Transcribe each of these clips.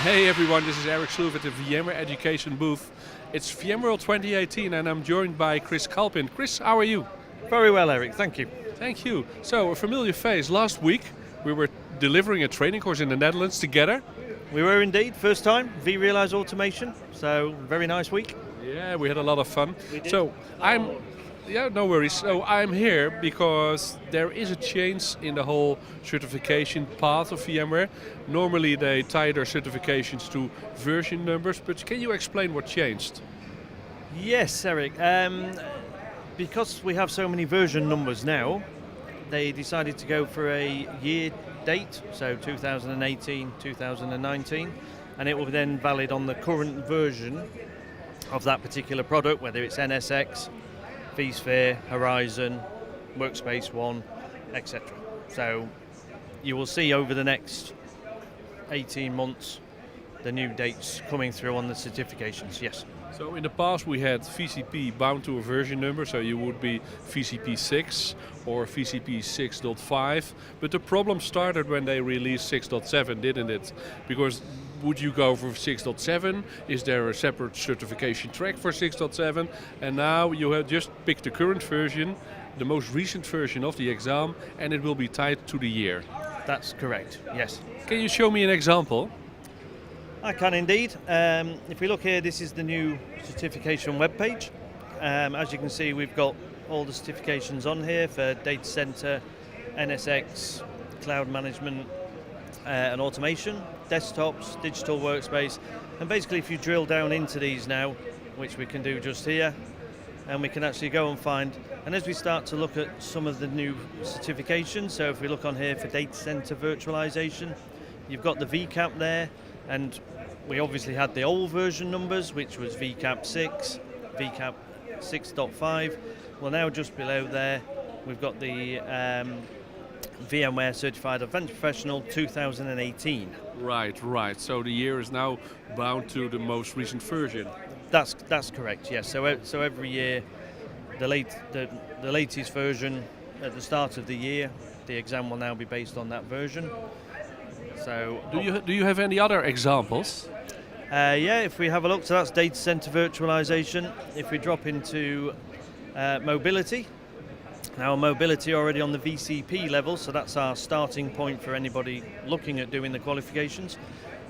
Hey everyone, this is Eric Sloov at the VMware Education booth. It's VMworld 2018 and I'm joined by Culpin. Chris, how are you? Very well, Eric, thank you. Thank you. So, a familiar face. Last week we were delivering a training course in the Netherlands together. We were indeed, first time, vRealize Automation, so very nice week. Yeah, we had a lot of fun. We did. So, no worries. So I'm here because there is a change in the whole certification path of VMware. Normally they tie their certifications to version numbers, but can you explain what changed? Yes, Eric. Because we have so many version numbers now, they decided to go for a year date, so 2018, 2019, and it will be then valid on the current version of that particular product, whether it's NSX, vSphere, Horizon, Workspace ONE, etc. So you will see over the next 18 months the new dates coming through on the certifications, yes. So in the past we had VCP bound to a version number, so you would be VCP 6 or VCP 6.5, but the problem started when they released 6.7, didn't it? Because would you go for 6.7? Is there a separate certification track for 6.7? And now you have just picked the current version, the most recent version of the exam, and it will be tied to the year. That's correct, yes. Can you show me an example? I can indeed. If we look here, this is the new certification webpage. As you can see, we've got all the certifications on here for data center, NSX, cloud management and automation, desktops, digital workspace. And basically if you drill down into these now, which we can do just here, and we can actually go and find, and as we start to look at some of the new certifications, so if we look on here for data center virtualization, you've got the VCAP there, and we obviously had the old version numbers, which was VCAP 6, VCAP 6.5. Well, now just below there, we've got the VMware Certified Advanced Professional 2018. Right. So the year is now bound to the most recent version. That's correct. Yes. So every year, the latest version at the start of the year, the exam will now be based on that version. So do you have any other examples? Yeah, if we have a look, so that's data center virtualization. If we drop into mobility, now mobility already on the VCP level, so that's our starting point for anybody looking at doing the qualifications.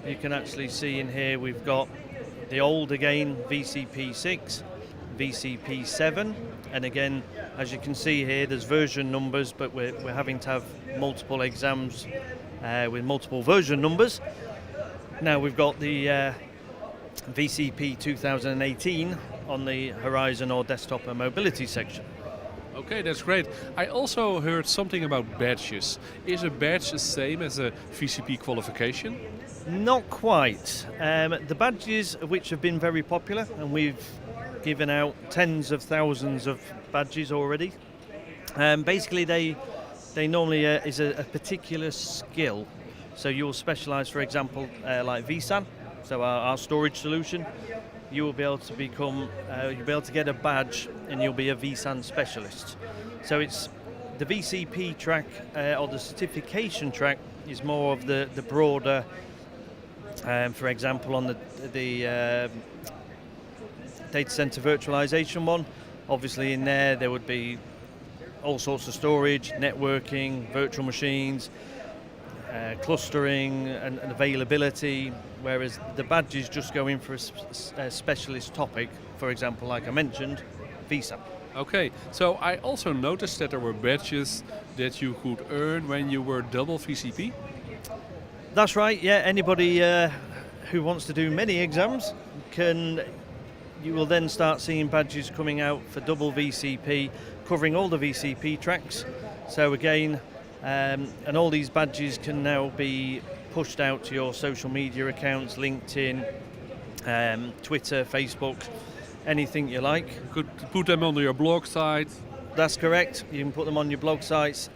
You can actually see in here we've got the old again, VCP 6, VCP 7, and again, as you can see here, there's version numbers, but we're having to have multiple exams with multiple version numbers. Now we've got the VCP 2018 on the Horizon or desktop and mobility section. Okay, that's great. I also heard something about badges. Is a badge the same as a VCP qualification? Not quite. The badges, which have been very popular, and we've given out tens of thousands of badges already. Basically, they normally is a particular skill. So you'll specialize, for example, like vSAN, so our storage solution. You will be able to become, you'll be able to get a badge and you'll be a vSAN specialist. So it's the VCP track or the certification track is more of the broader, for example, on the data center virtualization one. Obviously in there would be all sorts of storage, networking, virtual machines, clustering and availability, whereas the badges just go in for a specialist topic, for example, like I mentioned, vSAN. Okay, so I also noticed that there were badges that you could earn when you were double VCP. That's right, yeah, anybody who wants to do many exams you will then start seeing badges coming out for double VCP, covering all the VCP tracks. So again, and all these badges can now be pushed out to your social media accounts, LinkedIn, Twitter, Facebook, anything you like. You could put them on your blog site. That's correct. You can put them on your blog sites.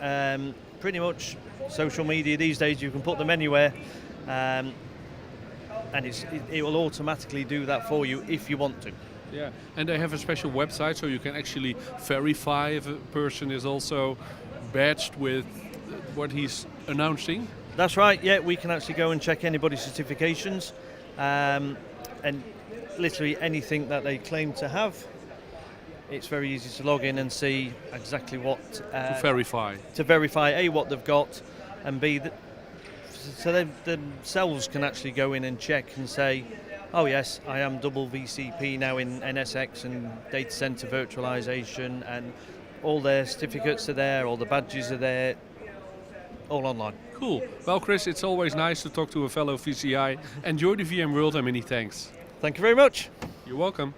Pretty much social media these days, you can put them anywhere. And it will automatically do that for you if you want to. Yeah, and they have a special website so you can actually verify if a person is also badged with what he's announcing. That's right, yeah, we can actually go and check anybody's certifications, and literally anything that they claim to have. It's very easy to log in and see exactly what To verify. to verify A, what they've got, and B, so they themselves can actually go in and check and say, oh yes, I am double VCP now in NSX and data center virtualization, and all their certificates are there, all the badges are there, all online. Cool. Well, Chris, it's always nice to talk to a fellow VCI. Enjoy the VMworld and many thanks. Thank you very much. You're welcome.